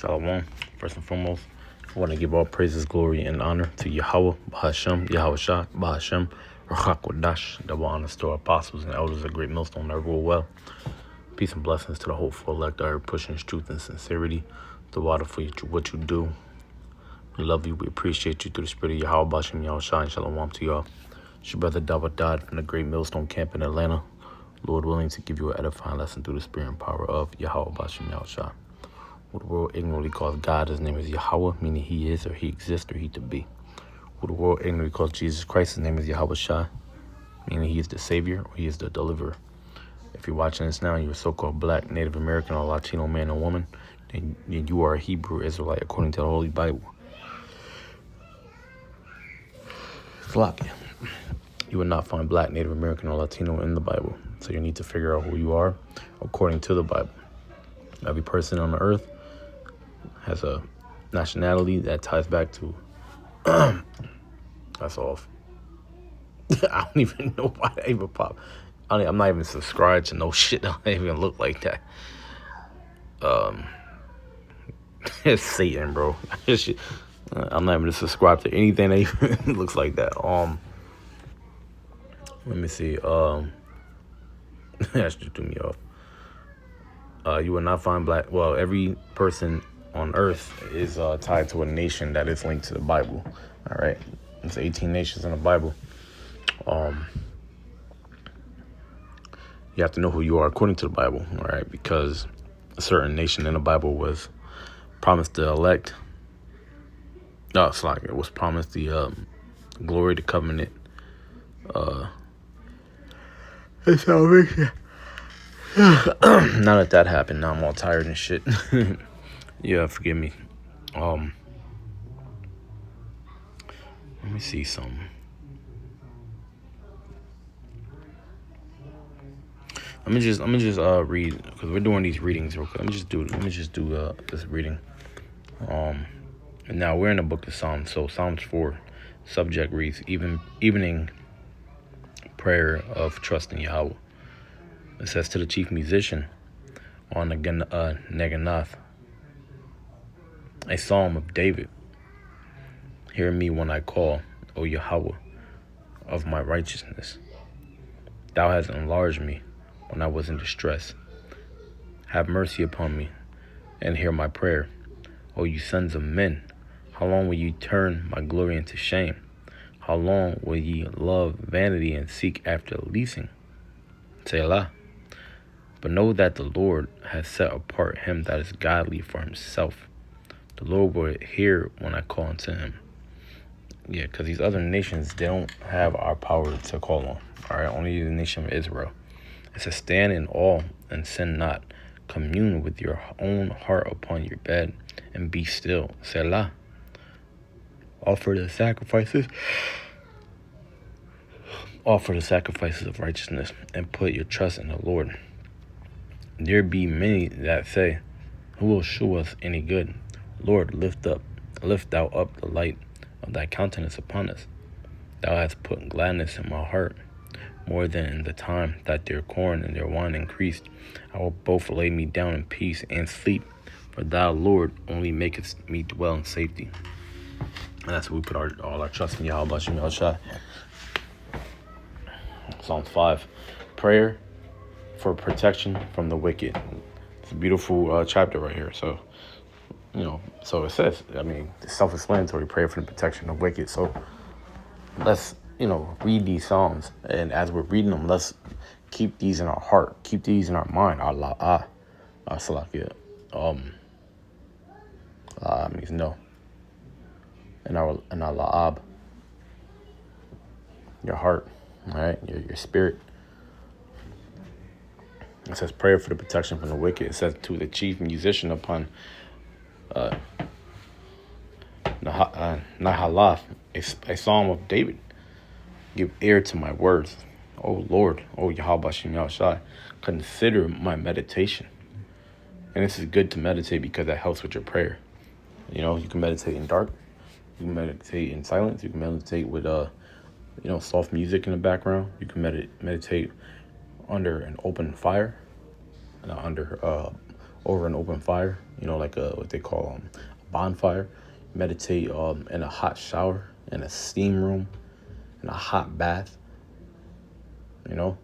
Shalom. First and foremost, I want to give all praises, glory, and honor to Yahweh, Bahashem, Yahweh Shah, Bahashem, Ruach HaKodesh, double honors to our apostles and elders of Great Millstone that rule well. Peace and blessings to the hopeful elect that are pushing truth and sincerity, the water for what you do. We love you. We appreciate you through the spirit of Yahweh, Bahashem, Yahweh Shah, and Shalom to y'all. It's your brother Dawa Dodd from the Great Millstone Camp in Atlanta. Lord willing to give you an edifying lesson through the spirit and power of Yahweh, Bahashem, Yahweh Shah. What the world ignorantly calls God, his name is Yahweh, meaning he is, or he exists, or he to be. What the world ignorantly calls Jesus Christ, his name is Yahweh Shah, meaning he is the Savior, or he is the Deliverer. If you're watching this now and you're a so-called Black, Native American, or Latino man or woman, then you are a Hebrew Israelite according to the Holy Bible. Flock. You will not find Black, Native American, or Latino in the Bible, so you need to figure out who you are according to the Bible. Every person on the earth has a nationality that ties back to that's off. I don't even know why that even popped. I'm not even subscribed to no shit that don't even look like that. It's Satan, bro. I'm not even subscribed to anything that even looks like that. Let me see. That just threw me off. You will not find Black. Well, every person on earth is tied to a nation that is linked to the Bible. All right, there's 18 nations in the Bible. You have to know who you are according to the Bible. All right, because a certain nation in the Bible was promised the elect. No, it's like it was promised the glory, the covenant, and salvation. Now that happened, now I'm all tired and shit. Yeah, forgive me. Let me see something. Let me just read, because we're doing these readings real quick. Let me just do this reading. And now we're in the book of Psalms. So Psalms 4, subject reads, evening prayer of trusting Yahweh. It says, to the chief musician on the Neganath, a psalm of David. Hear me when I call, O Yahweh, of my righteousness. Thou hast enlarged me when I was in distress. Have mercy upon me and hear my prayer. O you sons of men, how long will ye turn my glory into shame? How long will ye love vanity and seek after leasing? Selah. But know that the Lord has set apart him that is godly for himself. The Lord will hear when I call unto him. Yeah, because these other nations, they don't have our power to call on. All right, only the nation of Israel. It says, stand in awe and sin not. Commune with your own heart upon your bed and be still. Selah. Offer the sacrifices of righteousness and put your trust in the Lord. There be many that say, who will show us any good? Lord, lift thou up the light of thy countenance upon us. Thou hast put gladness in my heart, more than in the time that their corn and their wine increased. I will both lay me down in peace and sleep, for thou, Lord, only makest me dwell in safety. And that's what we put all our trust in Yahweh, Bashem, Yahweh Shah. Psalms 5, prayer for protection from the wicked. It's a beautiful chapter right here. So, so it says, it's self-explanatory, prayer for the protection of wicked. So let's, read these Psalms. And as we're reading them, let's keep these in our heart. Keep these in our mind. Allah, Salakia. Means no. And our la'ab, your heart, all right, your spirit. It says prayer for the protection from the wicked. It says to the chief musician upon Nahalath, a psalm of David. Give ear to my words, O Lord, O Yahweh Bashem Yahweh Shai. Consider my meditation. And this is good to meditate because that helps with your prayer. You can meditate in dark. You can meditate in silence. You can meditate with soft music in the background. You can meditate under an open fire, under over an open fire, like what they call a bonfire. Meditate in a hot shower, in a steam room, in a hot bath. You know,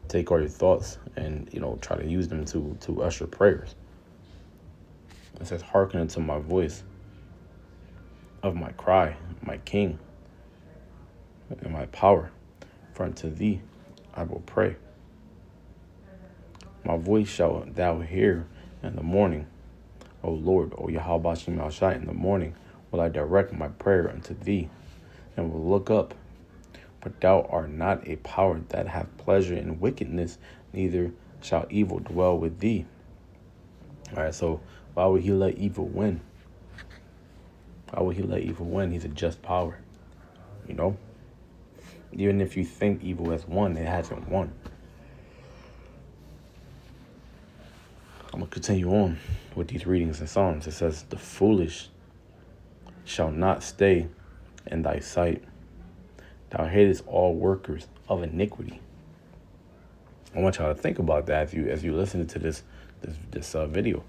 take all your thoughts and try to use them to usher prayers. It says, "Hearken unto my voice of my cry, my King, and my power. For unto thee I will pray. My voice shalt thou hear in the morning, O Lord, O Yahweh Shem Shai. In the morning will I direct my prayer unto thee, and will look up. But thou art not a power that hath pleasure in wickedness, neither shall evil dwell with thee." All right, so why would he let evil win? Why would he let evil win? He's a just power, Even if you think evil has won, it hasn't won. I'm going to continue on with these readings in Psalms. It says, "The foolish shall not stay in thy sight. Thou hatest all workers of iniquity." I want y'all to think about that as you listen to this video.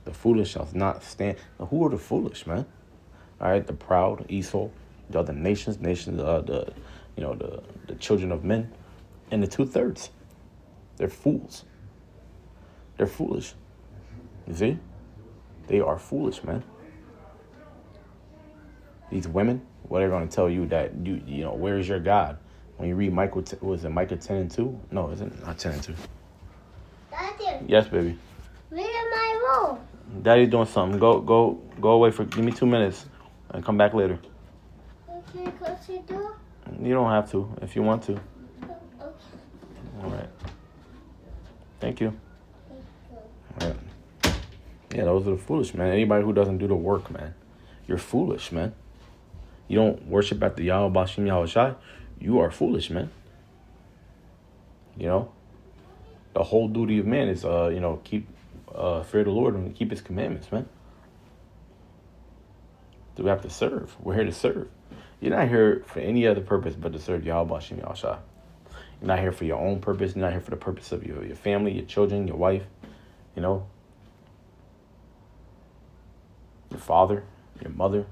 The foolish shall not stand. Now, who are the foolish, man? All right, the proud, Esau, the other nations, the children of men, and the 2/3. They're fools. They're foolish. You see, they are foolish, man. These women, what are going to tell you that where is your God? When you read Micah 10:2? No, is it not 10:2? Daddy. Yes, baby. Where am I room? Daddy's doing something. Go away give me 2 minutes and come back later. Can I close the door? You don't have to if you want to. Okay. All right. Thank you. Thank you. All right. Yeah, those are the foolish, man. Anybody who doesn't do the work, man, you're foolish, man. You don't worship at the Yahweh Bashim Yahweh Shai, you are foolish, man. The whole duty of man is, keep fear the Lord and keep his commandments, man. Do we have to serve? We're here to serve. You're not here for any other purpose but to serve Yahweh Bashim Yahweh Shai. You're not here for your own purpose. You're not here for the purpose of your family, your children, your wife, your father, your mother,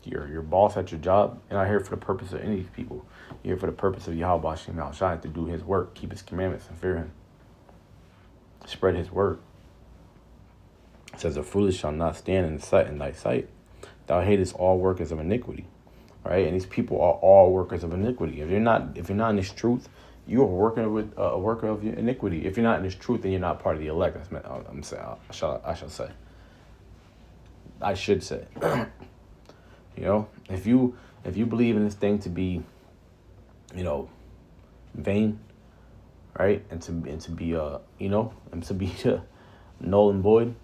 your boss at your job. You're not here for the purpose of any of these people. You're here for the purpose of Yahweh Bashim Yahweh Shai, to do his work, keep his commandments, and fear him. Spread his word. It says, "The foolish shall not stand in thy sight. Thou hatest all workers of iniquity." All right, and these people are all workers of iniquity. If you're not in this truth, you are working with a worker of iniquity. If you're not in this truth, then you're not part of the elect. I should say. If you believe in this thing to be, vain, right, and to be and to be null and void,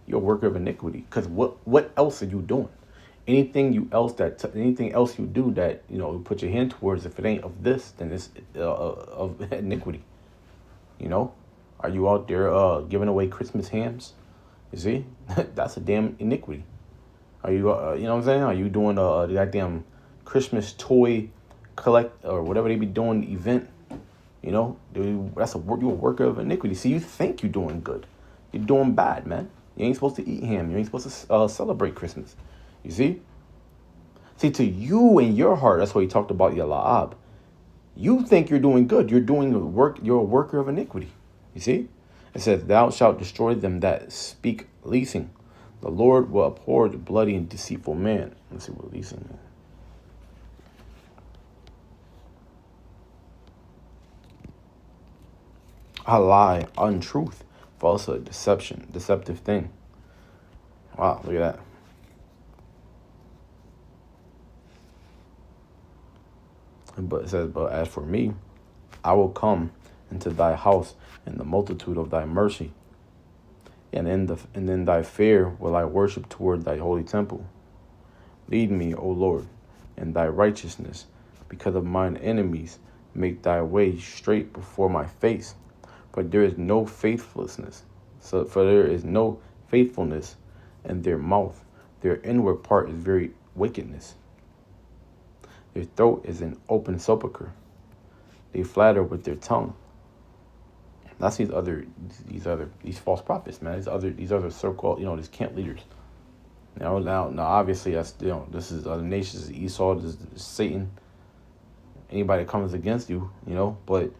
you're a worker of iniquity. Because what else are you doing? Anything else you do that you put your hand towards, if it ain't of this, then it's of iniquity. Are you out there giving away Christmas hams? You see, that's a damn iniquity. Are you what I'm saying? Are you doing that damn Christmas toy collect or whatever they be doing event? You're a worker of iniquity. See, you think you're doing good, you're doing bad, man. You ain't supposed to eat ham. You ain't supposed to celebrate Christmas. You see? See, to you in your heart, that's why he talked about Yala'ab. You think you're doing good. You're doing work. You're a worker of iniquity. You see? It says, "Thou shalt destroy them that speak leasing. The Lord will abhor the bloody and deceitful man." Let's see what leasing is. A lie, untruth, falsehood, deception, deceptive thing. Wow, look at that. But it says, "But as for me, I will come into thy house in the multitude of thy mercy, and in thy fear will I worship toward thy holy temple. Lead me, O Lord, in thy righteousness, because of mine enemies. Make thy way straight before my face. For there is no faithlessness. For there is no faithfulness in their mouth. Their inward part is very wickedness. Their throat is an open sepulchre. They flatter with their tongue. That's these false prophets, man. These other so-called, these camp leaders. Now, obviously, that's this is other nations, this is Esau, this is Satan. Anybody that comes against you, But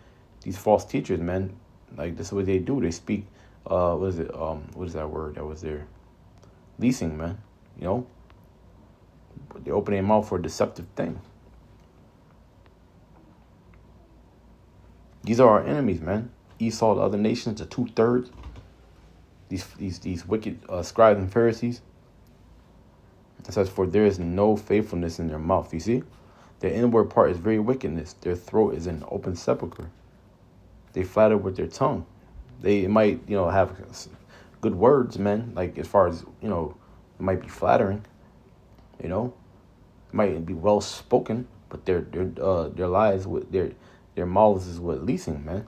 these false teachers, man, like this is what they do. They speak. What is it? What is that word that was there? Leasing, man. They open their mouth for a deceptive thing. These are our enemies, man. Esau, the other nations, the 2/3. These wicked scribes and Pharisees. It says, for there is no faithfulness in their mouth. You see? Their inward part is very wickedness. Their throat is an open sepulchre. They flatter with their tongue. They might, have good words, man. Like as far as, it might be flattering. It might be well spoken, but their lies with their mouths is what leasing, man.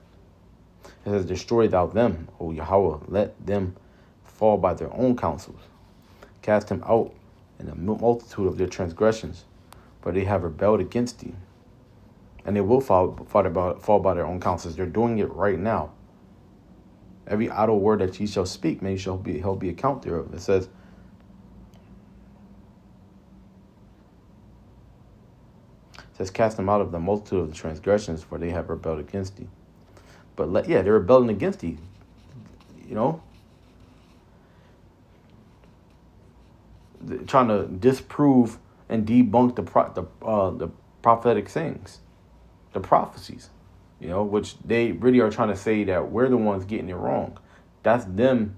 It says, destroy thou them, O Yahweh, let them fall by their own counsels. Cast them out in the multitude of their transgressions, for they have rebelled against thee. And they will fall by their own counsels. They're doing it right now. Every idle word that ye shall speak, man, shall be held be account thereof. It says, cast them out of the multitude of the transgressions, for they have rebelled against thee. But they're rebelling against thee. They're trying to disprove and debunk the prophetic sayings, the prophecies, which they really are trying to say that we're the ones getting it wrong. That's them.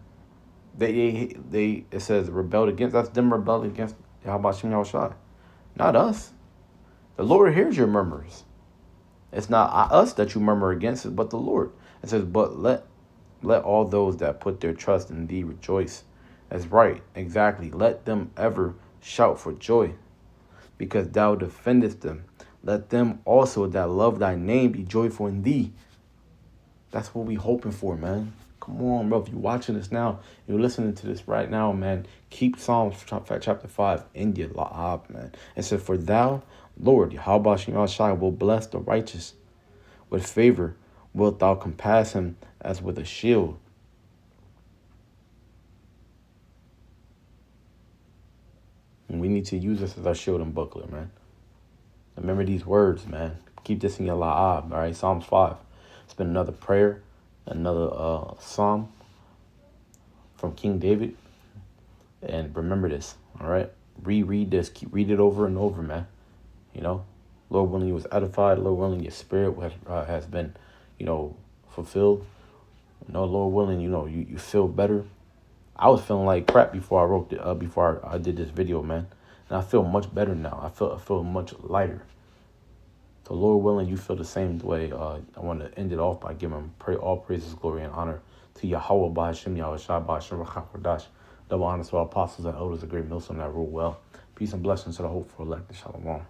It says rebelled against. That's them rebelling against Yahweh Shem Yahushua, not us. The Lord hears your murmurs. It's not us that you murmur against, but the Lord. It says, but let all those that put their trust in thee rejoice. That's right, exactly. Let them ever shout for joy, because thou defendest them. Let them also that love thy name be joyful in thee. That's what we hoping for, man. Come on, bro. If you're watching this now, you're listening to this right now, man, keep Psalms chapter 5 in your la'ab, man. It says, for thou, Lord, Yahweh Shem Yahushua, will bless the righteous. With favor wilt thou compass him as with a shield. And we need to use this as our shield and buckler, man. Remember these words, man. Keep this in your la'ab, all right? Psalms 5. It's been another prayer, another psalm from King David. And remember this, all right? Reread this. Keep read it over and over, man. Lord willing, you was edified. Lord willing, your spirit has been, fulfilled. Lord willing, you feel better. I was feeling like crap before I did this video, man. And I feel much better now. I feel much lighter. So Lord willing, you feel the same way. I want to end it off by giving all praises, glory, and honor to Yahweh, Ba'ashem, Yahushua, Ba'ashem, Rachach, double honor to our apostles and elders, a great millstone that rule well. Peace and blessings to the hopeful elect. Shalom.